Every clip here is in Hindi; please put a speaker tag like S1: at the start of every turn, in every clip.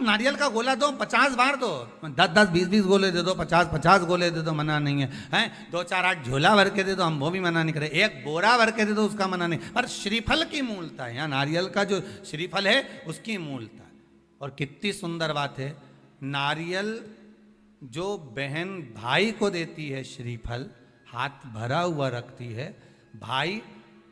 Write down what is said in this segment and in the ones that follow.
S1: आप नारियल का गोला दो 50 बार दो, 10-10, 20-20 गोले दे दो, 50-50 गोले दे दो, मना नहीं है, हैं 2-4-8 झोला भर के दे दो, हम वो भी मना नहीं करे, एक बोरा भर के दे दो, उसका मना नहीं। पर श्रीफल की मूलता है, यहाँ नारियल का जो श्रीफल है उसकी मूलता है। और कितनी सुंदर बात है, नारियल जो बहन भाई को देती है श्रीफल, हाथ भरा हुआ रखती है, भाई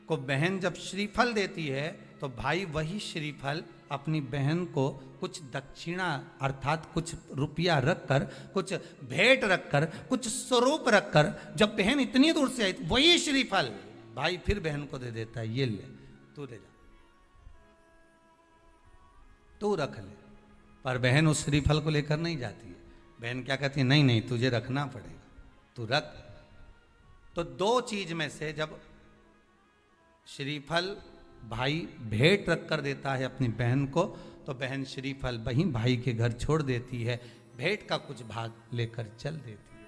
S1: को बहन जब श्रीफल देती है तो भाई वही श्रीफल अपनी बहन को कुछ दक्षिणा अर्थात कुछ रुपया रखकर, कुछ भेंट रखकर, कुछ स्वरूप रखकर, जब बहन इतनी दूर से आई वही श्रीफल भाई फिर बहन को दे देता है, ये ले तू ले जा, तू रख ले। पर बहन उस श्रीफल को लेकर नहीं जाती है, बहन क्या कहती है, नहीं नहीं तुझे रखना पड़ेगा, तू रख। तो दो चीज में से जब श्रीफल भाई भेंट रख कर देता है अपनी बहन को, तो बहन श्रीफल वहीं भाई के घर छोड़ देती है, भेंट का कुछ भाग लेकर चल देती है।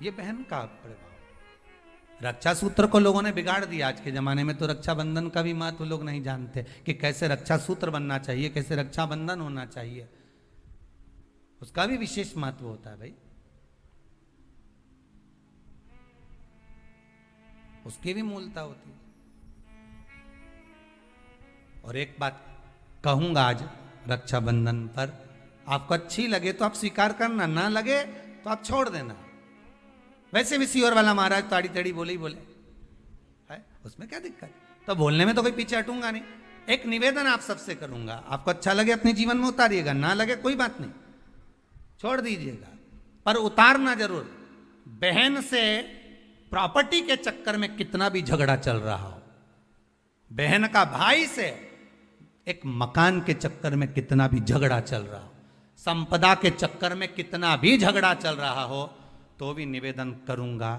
S1: ये बहन का प्रभाव। रक्षा सूत्र को लोगों ने बिगाड़ दिया आज के जमाने में, तो रक्षाबंधन का भी महत्व लोग नहीं जानते कि कैसे रक्षा सूत्र बनना चाहिए, कैसे रक्षाबंधन होना चाहिए, उसका भी विशेष महत्व होता है भाई, उसकी भी मूलता होती है। और एक बात कहूंगा आज रक्षाबंधन पर, आपको अच्छी लगे तो आप स्वीकार करना, ना लगे तो आप छोड़ देना। वैसे भी सीवर वाला महाराज ताड़ी तड़ी बोले ही बोले है, उसमें क्या दिक्कत, तो बोलने में तो कोई पीछे हटूंगा नहीं। एक निवेदन आप सबसे करूंगा, आपको अच्छा लगे अपने जीवन में उतारिएगा, ना लगे कोई बात नहीं छोड़ दीजिएगा, पर उतारना जरूर। बहन से प्रॉपर्टी के चक्कर में कितना भी झगड़ा चल रहा हो, बहन का भाई से एक मकान के चक्कर में कितना भी झगड़ा चल रहा हो, संपदा के चक्कर में कितना भी झगड़ा चल रहा हो, तो भी निवेदन करूंगा,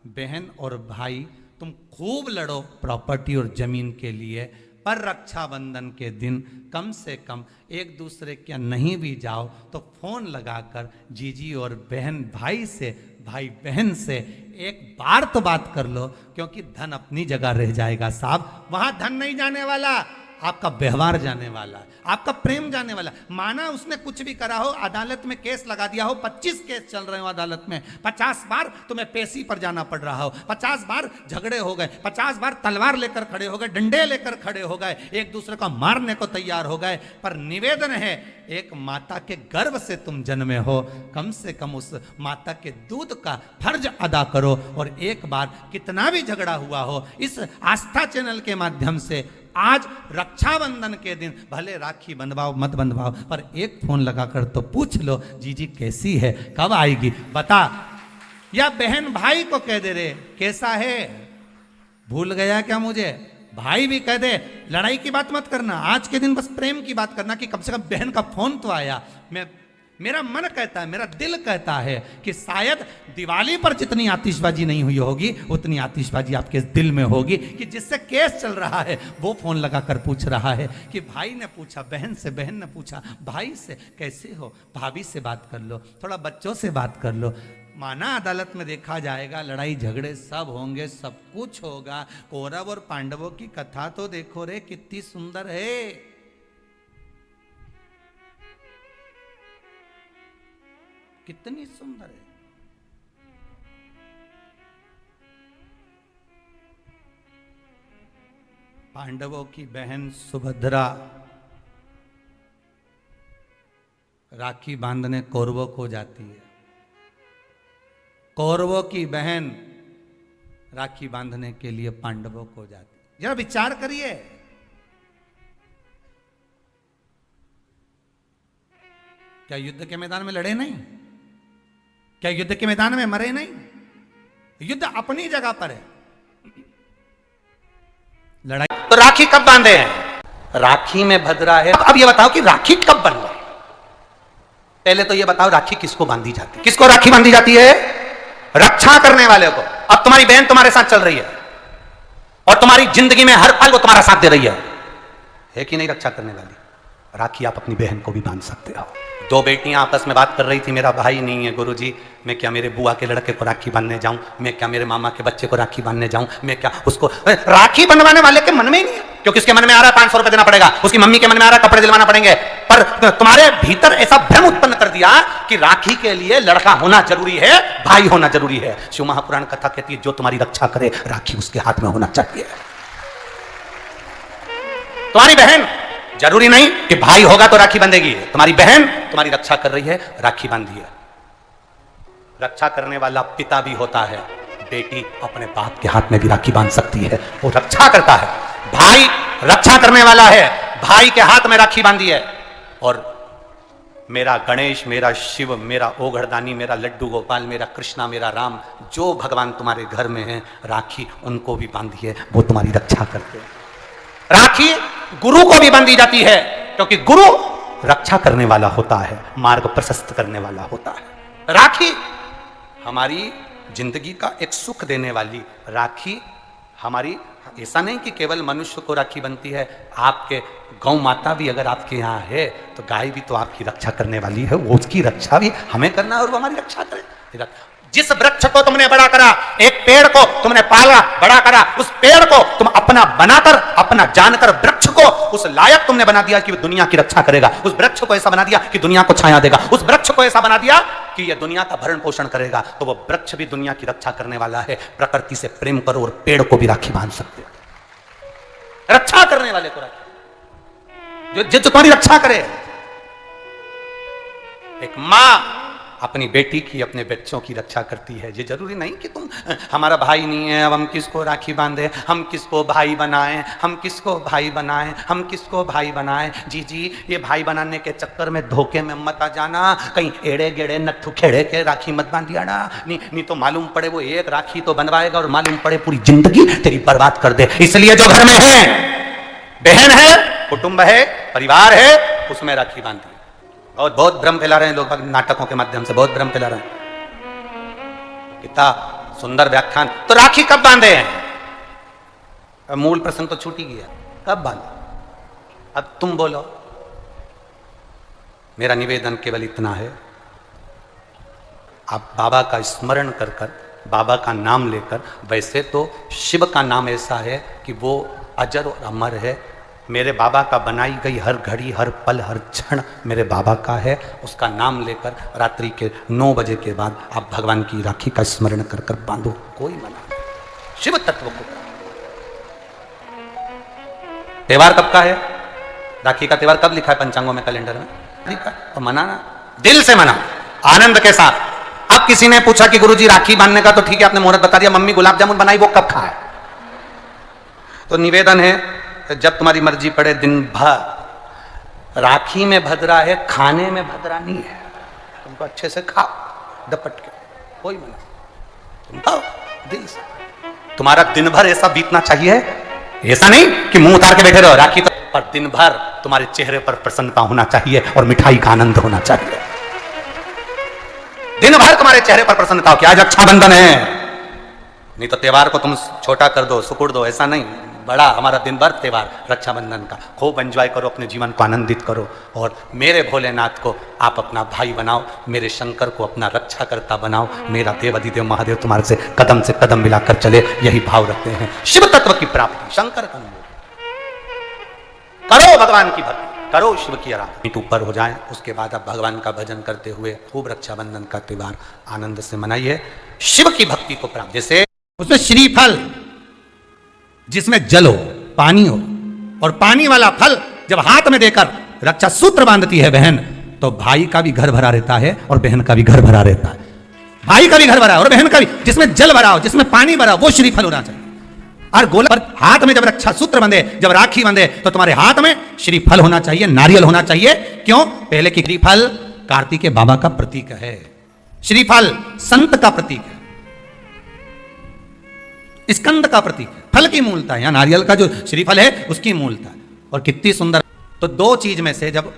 S1: बहन और भाई तुम खूब लड़ो प्रॉपर्टी और जमीन के लिए, पर रक्षाबंधन के दिन कम से कम एक दूसरे के नहीं भी जाओ तो फोन लगाकर जीजी और बहन भाई से, भाई बहन से एक बार तो बात कर लो, क्योंकि धन अपनी जगह रह जाएगा साहब, वहां धन नहीं जाने वाला, आपका व्यवहार जाने वाला, आपका प्रेम जाने वाला। माना उसने कुछ भी करा हो, अदालत में केस लगा दिया हो, 25 केस चल रहे हो अदालत में, 50 बार तुम्हें पेशी पर जाना पड़ रहा हो, 50 बार झगड़े हो गए, 50 बार तलवार लेकर खड़े हो गए, डंडे लेकर खड़े हो गए, एक दूसरे को मारने को तैयार हो गए, पर निवेदन है एक माता के गर्भ से तुम जन्मे हो, कम से कम उस माता के दूध का फर्ज अदा करो। और एक बार कितना भी झगड़ा हुआ हो, इस आस्था चैनल के माध्यम से आज रक्षाबंधन के दिन भले राखी बंधवाओ मत बंधवाओ, पर एक फोन लगाकर तो पूछ लो, जीजी कैसी है, कब आएगी बता, या बहन भाई को कह दे रे कैसा है, भूल गया क्या मुझे, भाई भी कह दे, लड़ाई की बात मत करना, आज के दिन बस प्रेम की बात करना कि कम से कम बहन का फोन तो आया। मेरा मन कहता है, मेरा दिल कहता है कि शायद दिवाली पर जितनी आतिशबाजी नहीं हुई होगी उतनी आतिशबाजी आपके दिल में होगी, कि जिससे केस चल रहा है वो फोन लगाकर पूछ रहा है कि भाई ने पूछा बहन से, बहन ने पूछा भाई से कैसे हो, भाभी से बात कर लो, थोड़ा बच्चों से बात कर लो। माना अदालत में देखा जाएगा, लड़ाई झगड़े सब होंगे, सब कुछ होगा, कौरव और पांडवों की कथा तो देखो रे कितनी सुंदर है, कितनी सुंदर है। पांडवों की बहन सुभद्रा राखी बांधने कौरवों को जाती है, कौरवों की बहन राखी बांधने के लिए पांडवों को जाती है। जरा विचार करिए, क्या युद्ध के मैदान में लड़े नहीं, क्या युद्ध के मैदान में मरे नहीं, युद्ध अपनी जगह पर है, लड़ाई। तो राखी कब बांधे हैं, राखी में भद्रा है। अब ये बताओ कि राखी कब बन गई, पहले तो ये बताओ राखी किसको बांधी जाती है, किसको राखी बांधी जाती है, रक्षा करने वाले को। अब तुम्हारी बहन तुम्हारे साथ चल रही है और तुम्हारी जिंदगी में हर पल वो तुम्हारा साथ दे रही है कि नहीं रक्षा करने वाली, राखी आप अपनी बहन को भी बांध सकते हो। दो बेटियां आपस में बात कर रही थी, मेरा भाई नहीं है गुरुजी, मैं क्या मेरे बुआ के लड़के को राखी बांधने जाऊं, मैं क्या मेरे मामा के बच्चे को राखी बांधने जाऊं, मैं क्या उसको, राखी बंधवाने वाले के मन में ही नहीं है, क्योंकि उसके मन में आ रहा है 500 रुपए देना पड़ेगा, उसकी मम्मी के मन में आ रहा है कपड़े दिलवाना पड़ेंगे,
S2: पर तुम्हारे भीतर ऐसा भ्रम उत्पन्न कर दिया कि राखी के लिए लड़का होना जरूरी है, भाई होना जरूरी है। शिव महापुराण कथा कहती है जो तुम्हारी रक्षा करे राखी उसके हाथ में होना चाहिए। तुम्हारी बहन जरूरी नहीं कि भाई होगा तो राखी बंधेगी, तुम्हारी बहन तुम्हारी रक्षा कर रही है, राखी बांधिए। रक्षा करने वाला पिता भी होता है, बेटी अपने बाप के हाथ में भी राखी बांध सकती है, वो रक्षा करता है। भाई रक्षा करने वाला है, भाई के हाथ में राखी बांधी है। और मेरा गणेश, मेरा शिव, मेरा ओघड़दानी, मेरा लड्डू गोपाल, मेरा कृष्णा, मेरा राम, जो भगवान तुम्हारे घर में है, राखी उनको भी बांधिए, वो तुम्हारी रक्षा करते हैं। राखी गुरु को भी बांधी जाती है, क्योंकि गुरु रक्षा करने वाला होता है, मार्ग प्रशस्त करने वाला होता है। राखी हमारी जिंदगी का एक सुख देने वाली, राखी हमारी, ऐसा नहीं कि केवल मनुष्य को राखी बनती है, आपके गौ माता भी अगर आपके यहाँ है तो गाय भी तो आपकी रक्षा करने वाली है, वो उसकी रक्षा भी हमें करना है और वो हमारी रक्षा करे। जिस वृक्ष को तुमने बड़ा करा, एक पेड़ को तुमने पाला, बड़ा करा, उस पेड़ को तुम अपना बनाकर, अपना जानकर वृक्ष को उस लायक तुमने बना दिया कि वो दुनिया की रक्षा करेगा। उस वृक्ष को ऐसा बना दिया कि दुनिया को छाया देगा। उस वृक्ष को ऐसा बना दिया कि यह दुनिया का भरण पोषण करेगा। तो वो वृक्ष भी दुनिया की रक्षा करने वाला है। प्रकृति से प्रेम करो और पेड़ को भी राखी बांध सकते हो। रक्षा करने वाले को राखी, जो तुम्हारी रक्षा करे। एक मां अपनी बेटी की, अपने बच्चों की रक्षा करती है। ये जरूरी नहीं कि तुम हमारा भाई नहीं है, अब हम किसको राखी बांधे, हम किसको भाई बनाएं, हम किसको भाई बनाएं, हम किसको भाई बनाएं। जी जी, ये भाई बनाने के चक्कर में धोखे में मत आ जाना, कहीं एड़े गेड़े नट्ठू खेड़े के राखी मत बांध दिया ना। नहीं तो मालूम पड़े वो एक राखी तो बनवाएगा और मालूम पड़े पूरी जिंदगी तेरी बर्बाद कर दे। इसलिए जो घर में है, बहन है, कुटुंब है, परिवार है, उसमें राखी बांधी। और बहुत भ्रम फैला रहे हैं लोग, नाटकों के माध्यम से बहुत भ्रम फैला रहे हैं। कितना सुंदर व्याख्यान। तो राखी कब बांधे हैं? मूल प्रसंग तो छूट ही गया, कब बांधे? अब तुम बोलो। मेरा निवेदन केवल इतना है, आप बाबा का स्मरण कर कर, बाबा का नाम लेकर, वैसे तो शिव का नाम ऐसा है कि वो अजर और अमर है। मेरे बाबा का बनाई गई हर घड़ी, हर पल, हर क्षण मेरे बाबा का है। उसका नाम लेकर रात्रि के 9 बजे के बाद आप भगवान की राखी का स्मरण कर कर बांधो, कोई मना नहीं। शिव तत्व को। त्योहार कब का है? राखी का त्योहार कब लिखा है पंचांगों में, कैलेंडर में लिखा? तो मनाना, दिल से मना, आनंद के साथ। अब किसी ने पूछा कि गुरुजी राखी बांधने का तो ठीक है, आपने मुहूर्त बता दिया, मम्मी गुलाब जामुन बनाई, वो कब खाए? तो निवेदन है, जब तुम्हारी मर्जी पड़े दिन भर। राखी में भद्रा है, खाने में भद्रा नहीं है। तुमको अच्छे से खाओ दपट के, कोई मना, तुम खाओ दिल से। तुम्हारा दिन भर ऐसा बीतना चाहिए, ऐसा नहीं कि मुंह उतार के बैठे रहो राखी तो, पर दिन भर तुम्हारे चेहरे पर प्रसन्नता होना चाहिए और मिठाई का आनंद होना चाहिए। दिन भर तुम्हारे चेहरे पर प्रसन्नता हो कि आज रक्षाबंधन है। नहीं तो त्योहार को तुम छोटा कर दो, सुकुड़ दो, ऐसा नहीं। बड़ा हमारा दिन भर त्योहार रक्षाबंधन का, खूब एंजॉय करो, अपने जीवन को आनंदित करो। और मेरे भोलेनाथ को आप अपना भाई बनाओ, मेरे शंकर को अपना रक्षा करता बनाओ। मेरा देव अधिदेव महादेव तुम्हारे से कदम मिलाकर चले, यही भाव रखते हैं। शिव तत्व की प्राप्ति, शंकर का करो, भगवान की भक्ति करो, शिव की आराधना ऊपर हो जाए। उसके बाद आप भगवान का भजन करते हुए खूब रक्षाबंधन का त्योहार आनंद से मनाइए। शिव की भक्ति को प्राप्त, जैसे
S1: उसमें श्रीफल, जिसमें जल हो, पानी हो, और पानी वाला फल जब हाथ में देकर रक्षा सूत्र बांधती है बहन, तो भाई का भी घर भरा रहता है और बहन का भी घर भरा रहता है। भाई का भी घर भरा और बहन का भी, जिसमें जल भरा हो, जिसमें पानी भरा हो, वो श्रीफल होना चाहिए। और गोला पर हाथ में जब रक्षा सूत्र बंधे, जब राखी बंधे, तो तुम्हारे हाथ में श्रीफल होना चाहिए, नारियल होना चाहिए। क्यों? पहले की श्रीफल कार्तिकेय बाबा का प्रतीक है। श्रीफल संत का प्रतीक है, स्कंद का प्रतीक है, फल की मूलता है। या नारियल का जो श्रीफल है उसकी मूलता है। और कितनी सुंदर। तो दो चीज में से जब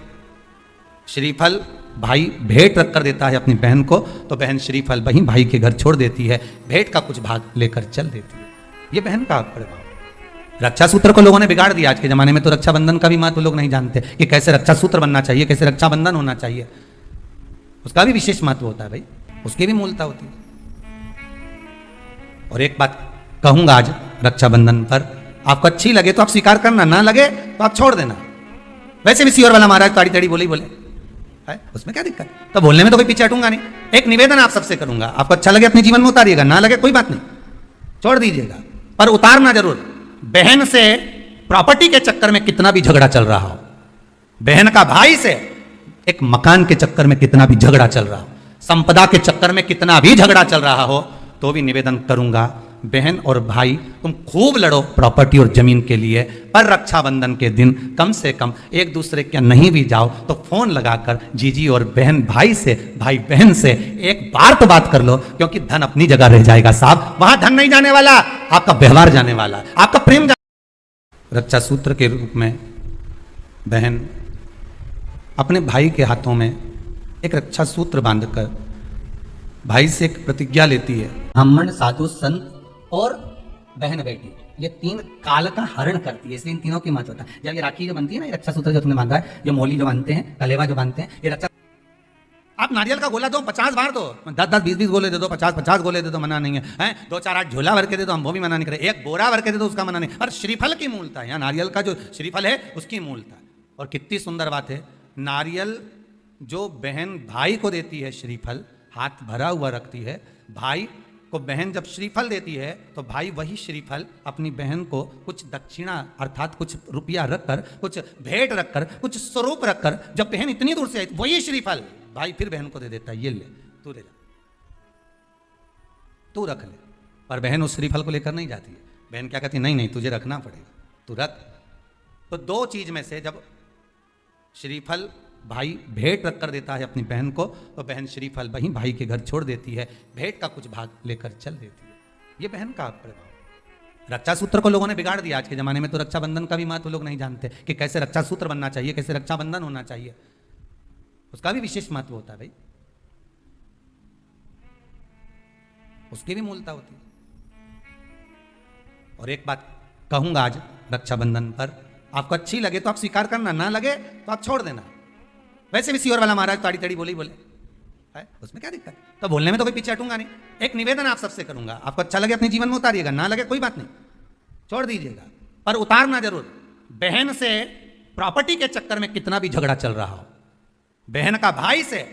S1: श्रीफल भाई भेंट रख कर देता है अपनी बहन को, तो बहन श्रीफल वहीं भाई के घर छोड़ देती है, भेंट का कुछ भाग लेकर चल देती है। ये बहन का प्रभाव। रक्षा सूत्र को लोगों ने बिगाड़ दिया। आज के जमाने में तो रक्षाबंधन का भी महत्व लोग नहीं जानते कि कैसे रक्षा सूत्र बनना चाहिए, कैसे रक्षाबंधन होना चाहिए। उसका भी विशेष महत्व होता है भाई, उसकी भी मूलता होती है। और एक बात कहूंगा आज रक्षाबंधन पर, आपको अच्छी लगे तो आप स्वीकार करना, ना लगे तो आप छोड़ देना। वैसे भी सियोर वाला महाराज ताड़ी तड़ी बोले ही बोले है, उसमें क्या दिक्कत? तो बोलने में तो कोई पीछे हटूंगा नहीं। एक निवेदन आप सबसे करूंगा, आपको अच्छा लगे अपने जीवन में उतारिएगा, ना लगे कोई बात नहीं, छोड़ दीजिएगा, पर उतारना जरूर। बहन से प्रॉपर्टी के चक्कर में कितना भी झगड़ा चल रहा हो, बहन का भाई से एक मकान के चक्कर में कितना भी झगड़ा चल रहा हो, संपदा के चक्कर में कितना भी झगड़ा चल रहा हो, तो भी निवेदन करूंगा, बहन और भाई तुम खूब लड़ो प्रॉपर्टी और जमीन के लिए, पर रक्षाबंधन के दिन कम से कम एक दूसरे के नहीं भी जाओ तो फोन लगाकर जीजी और बहन भाई से, भाई बहन से एक बार तो बात कर लो, क्योंकि धन अपनी जगह रह जाएगा साहब, वहां धन नहीं जाने वाला, आपका व्यवहार जाने वाला, आपका प्रेम रक्षा सूत्र के रूप में बहन अपने भाई के हाथों में एक रक्षा सूत्र बांधकर भाई से एक प्रतिज्ञा लेती है।
S3: ब्राह्मण, साधु, संत और बहन बेटी, ये तीन काल का हरण करती है, इसलिए इन तीनों की महत्वता। जब ये राखी जो बनती है ना, ये रक्षा सूत्र जो तुमने बांधा है, जो मोली जो बांधते हैं, कलेवा जो बांधते हैं, ये रक्षा।
S1: आप नारियल का गोला दो 50 बार दो, 10-10, 20-20 गोले दे दो, 50-50 गोले दे दो, मना नहीं है, हैं 2-4-8 झोला भर के दे दो, हम वो भी मना नहीं करें, एक बोरा भर के दे दो, उसका मना नहीं। पर श्रीफल की मूलता है, यहाँ नारियल का जो श्रीफल है उसकी मूलता। और कितनी सुंदर बात है, नारियल जो बहन भाई को देती है, श्रीफल हाथ भरा हुआ रखती है, भाई को बहन जब श्रीफल देती है तो भाई वही श्रीफल अपनी बहन को कुछ दक्षिणा अर्थात कुछ रुपया रखकर, कुछ भेंट रखकर, कुछ स्वरूप रखकर, जब बहन इतनी दूर से आई वही श्रीफल भाई फिर बहन को दे देता है, ये ले तू ले जा, तू रख ले। पर बहन उस श्रीफल को लेकर नहीं जाती है, बहन क्या कहती है, नहीं नहीं तुझे रखना पड़ेगा, तू रख। तो दो चीज में से जब श्रीफल भाई भेंट रख कर देता है अपनी बहन को, तो बहन श्रीफल वहीं भाई के घर छोड़ देती है, भेंट का कुछ भाग लेकर चल देती है। ये बहन का प्रभाव। रक्षा सूत्र को लोगों ने बिगाड़ दिया आज के जमाने में, तो रक्षाबंधन का भी महत्व लोग नहीं जानते कि कैसे रक्षा सूत्र बनना चाहिए, कैसे रक्षाबंधन होना चाहिए, उसका भी विशेष महत्व होता है भाई, उसकी भी मूलता होती है। और एक बात कहूंगा आज रक्षाबंधन पर, आपको अच्छी लगे तो आप स्वीकार करना, ना लगे तो आप छोड़ देना। वैसे भी सियोर वाला महाराज ताड़ी तड़ी बोले ही बोले है, उसमें क्या दिक्कत? तो बोलने में तो कोई पीछे हटूंगा नहीं। एक निवेदन आप सबसे करूंगा, आपको अच्छा लगे अपने जीवन में उतारिएगा, ना लगे कोई बात नहीं, छोड़ दीजिएगा, पर उतारना जरूर। बहन से प्रॉपर्टी के चक्कर में कितना भी झगड़ा चल रहा हो, बहन का भाई से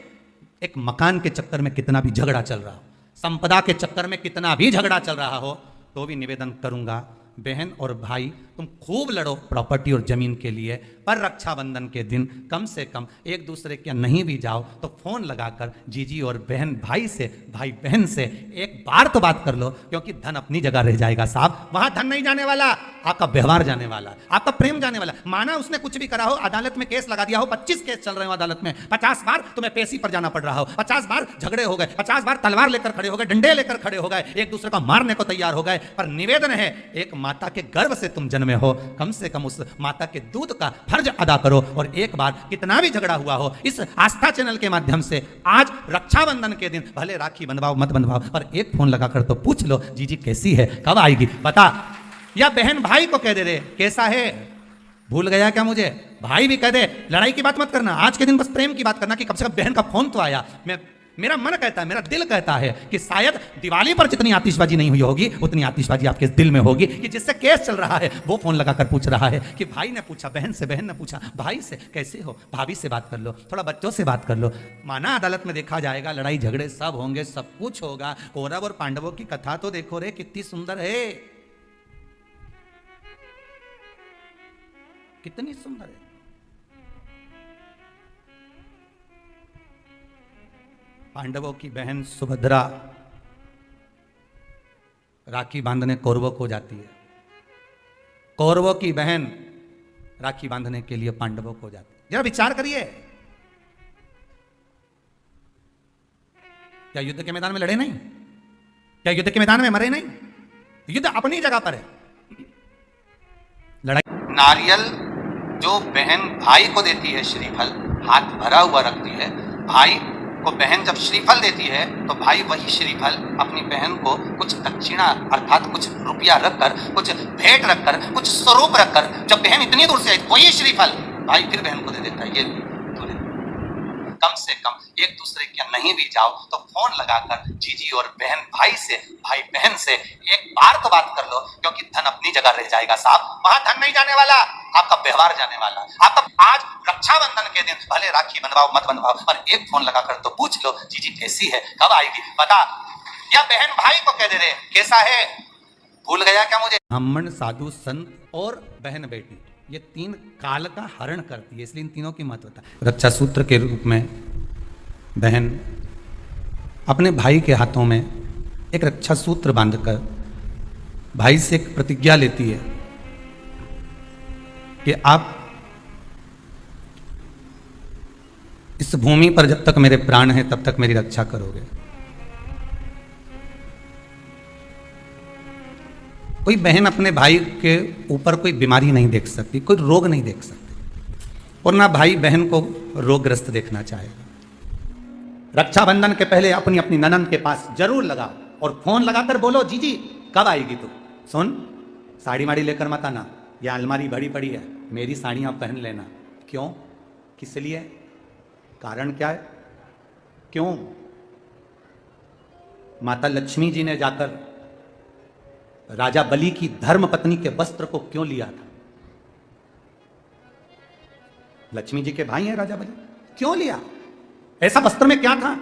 S1: एक मकान के चक्कर में कितना भी झगड़ा चल रहा हो, संपदा के चक्कर में कितना भी झगड़ा चल रहा हो, तो भी निवेदन करूंगा, बहन और भाई तुम खूब लड़ो प्रॉपर्टी और जमीन के लिए, पर रक्षाबंधन के दिन कम से कम एक दूसरे के नहीं भी जाओ तो फोन लगाकर जीजी और बहन भाई से, भाई बहन से एक बार तो बात कर लो, क्योंकि धन अपनी जगह रह जाएगा साहब, वहां धन नहीं जाने वाला, आपका व्यवहार जाने वाला, आपका प्रेम जाने वाला। माना उसने कुछ भी करा हो, अदालत में केस लगा दिया हो, 25 केस चल रहे हो अदालत में, 50 बार तुम्हें पेशी पर जाना पड़ रहा हो, 50 बार झगड़े हो गए, 50 बार तलवार लेकर खड़े हो गए, डंडे लेकर खड़े हो गए, एक दूसरे को मारने को तैयार हो गए, पर निवेदन है, एक माता के गर्भ से तुम जन्मे हो, कम से कम उस माता के दूध का फर्ज अदा करो। और एक बार कितना भी झगड़ा हुआ हो, इस आस्था चैनल के माध्यम से आज रक्षाबंधन के दिन भले राखी बंधवाओ मत बंधवाओ, पर एक फोन लगाकर तो पूछ लो, जीजी कैसी है, कब आएगी बता। या बहन भाई को कह दे रे कैसा है, भूल गया क्या मुझे, भाई भी कह दे, लड़ाई की बात मत करना, आज के दिन बस प्रेम की बात करना कि कम से कम बहन का फोन तो आया। मेरा मन कहता है, मेरा दिल कहता है कि शायद दिवाली पर जितनी आतिशबाजी नहीं हुई होगी उतनी आतिशबाजी आपके दिल में होगी, कि जिससे केस चल रहा है वो फोन लगाकर पूछ रहा है कि भाई ने पूछा बहन से, बहन ने पूछा भाई से, कैसे हो, भाभी से बात कर लो, थोड़ा बच्चों से बात कर लो। माना अदालत में देखा जाएगा, लड़ाई झगड़े सब होंगे, सब कुछ होगा, कौरव और पांडवों की कथा तो देखो रे कितनी सुंदर है, कितनी सुंदर है। पांडवों की बहन सुभद्रा राखी बांधने कौरवों को जाती है, कौरवों की बहन राखी बांधने के लिए पांडवों को जाती है। जरा विचार करिए, क्या युद्ध के मैदान में लड़े नहीं, क्या युद्ध के मैदान में मरे नहीं, युद्ध अपनी जगह पर है। लड़ाई नारियल जो बहन भाई को देती है, श्रीफल हाथ भरा हुआ रखती है, भाई को बहन जब श्रीफल देती है तो भाई वही श्रीफल अपनी बहन को कुछ दक्षिणा अर्थात कुछ रुपया रखकर, कुछ भेंट रखकर, कुछ स्वरूप रखकर, जब बहन इतनी दूर से आई वही श्रीफल भाई फिर बहन को दे देता है, ये ले।
S2: कम से कम एक दूसरे के नहीं भी जाओ तो फोन लगाकर जीजी और बहन भाई से, भाई बहन से एक बार तो बात कर लो, क्योंकि धन अपनी जगह रह जाएगा साहब, वहां धन नहीं जाने वाला, आपका व्यवहार जाने वाला। आपका आज रक्षाबंधन के दिन भले राखी बनवाओ मत बनवाओ, पर एक फोन लगाकर तो पूछ लो जीजी कैसी है, कब आएगी बता, या बहन भाई को कह दे रहे कैसा है, भूल गया क्या मुझे।
S1: ब्राह्मण, साधु, संत और बहन बेटी, ये तीन काल का हरण करती है, इसलिए इन तीनों की महत्वता। रक्षा सूत्र के रूप में बहन अपने भाई के हाथों में एक रक्षा सूत्र बांधकर भाई से एक प्रतिज्ञा लेती है कि आप इस भूमि पर जब तक मेरे प्राण हैं तब तक मेरी रक्षा करोगे। कोई बहन अपने भाई के ऊपर कोई बीमारी नहीं देख सकती, कोई रोग नहीं देख सकती, और ना भाई बहन को रोगग्रस्त देखना चाहेगा।
S2: रक्षाबंधन के पहले अपनी अपनी ननंद के पास जरूर लगाओ और फोन लगाकर बोलो जीजी कब आएगी तू, सुन साड़ी माड़ी लेकर मत आना, यह अलमारी भरी पड़ी है, मेरी साड़ियां पहन लेना। क्यों, किस लिए, कारण क्या है, क्यों? माता लक्ष्मी जी ने जाकर राजा बलि की धर्म पत्नी के वस्त्र को क्यों लिया था? लक्ष्मी जी के भाई हैं राजा बलि, क्यों लिया? ऐसा वस्त्र में क्या था?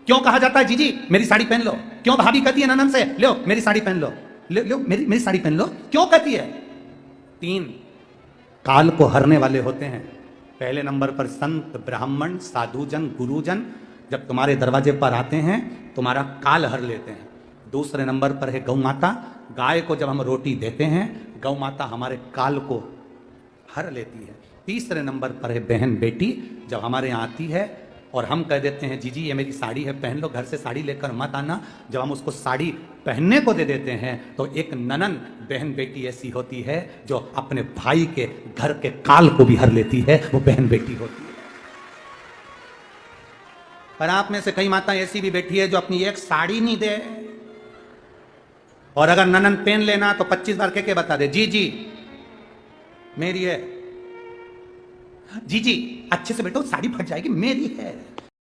S2: क्यों कहा जाता है जीजी मेरी साड़ी पहन लो? क्यों भाभी कहती है ननंद से लो मेरी साड़ी पहन लो, लो मेरी साड़ी पहन लो, क्यों कहती है? तीन काल को हरने वाले होते हैं। पहले नंबर पर संत, ब्राह्मण, साधुजन, गुरुजन जब तुम्हारे दरवाजे पर आते हैं तुम्हारा काल हर लेते हैं। दूसरे नंबर पर है गौ माता, गाय को जब हम रोटी देते हैं गौ माता हमारे काल को हर लेती है। तीसरे नंबर पर है बहन बेटी, जब हमारे यहाँ आती है और हम कह देते हैं जीजी ये मेरी साड़ी है पहन लो, घर से साड़ी लेकर मत आना, जब हम उसको साड़ी पहनने को दे देते हैं तो एक ननन बहन बेटी ऐसी होती है जो अपने भाई के घर के काल को भी हर लेती है, वो बहन बेटी होती है। पर आप में से कई माताएं ऐसी भी बैठी है जो अपनी एक साड़ी नहीं दे, और अगर ननन पहन लेना तो 25 बार के बता दे जी जी मेरी है, जी जी अच्छे से बैठो साड़ी फट जाएगी मेरी है।